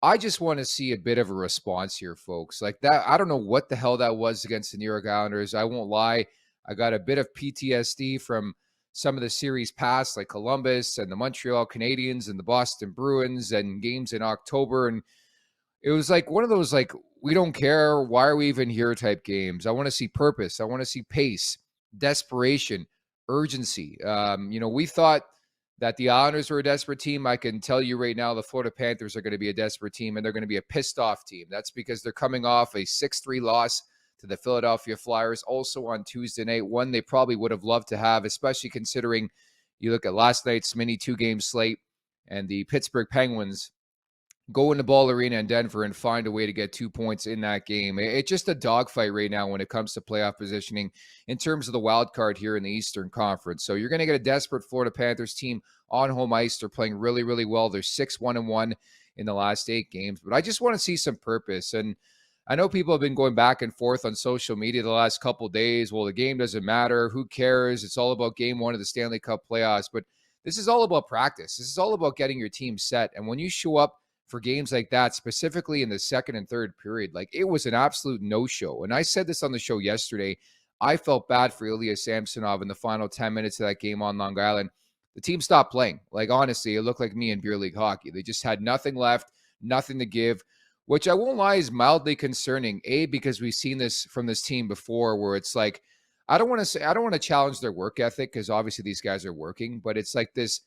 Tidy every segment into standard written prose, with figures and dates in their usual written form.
I just want to see a bit of a response here, folks. Like that, I don't know what the hell that was against the New York Islanders. I won't lie. I got a bit of PTSD from some of the series past, like Columbus and the Montreal Canadiens and the Boston Bruins and games in October. And it was like one of those, like, we don't care. Why are we even here type games? I want to see purpose. I want to see pace, desperation, urgency. We thought that the Islanders were a desperate team. I can tell you right now, the Florida Panthers are going to be a desperate team, and they're going to be a pissed off team. That's because they're coming off a 6-3 loss to the Philadelphia Flyers, also on Tuesday night, one they probably would have loved to have, especially considering you look at last night's mini 2-game slate and the Pittsburgh Penguins go into Ball Arena in Denver and find a way to get 2 points in that game. It's just a dogfight right now when it comes to playoff positioning in terms of the wild card here in the Eastern Conference. So you're going to get a desperate Florida Panthers team on home ice. They're playing really, really well. They're 6-1-1 in the last 8 games. But I just want to see some purpose. And I know people have been going back and forth on social media the last couple of days. Well, the game doesn't matter. Who cares? It's all about game 1 of the Stanley Cup playoffs. But this is all about practice. This is all about getting your team set. And when you show up for games like that, specifically in the second and third period, like, it was an absolute no-show. And I said this on the show yesterday. I felt bad for Ilya Samsonov in the final 10 minutes of that game on Long Island. The team stopped playing. Like, honestly, it looked like me in beer league hockey. They just had nothing left, nothing to give, which I won't lie is mildly concerning. Because we've seen this from this team before where it's like, I don't want to challenge their work ethic because obviously these guys are working, but it's like this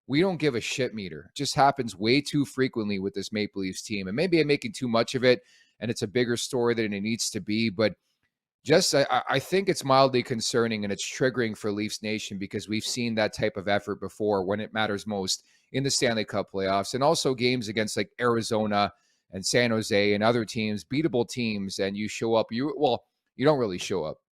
we don't give a shit meter. It just happens way too frequently with this Maple Leafs team. And maybe I'm making too much of it and it's a bigger story than it needs to be. But just I think it's mildly concerning and it's triggering for Leafs Nation because we've seen that type of effort before when it matters most in the Stanley Cup playoffs and also games against like Arizona and San Jose and other teams, beatable teams, and you show up. You don't really show up.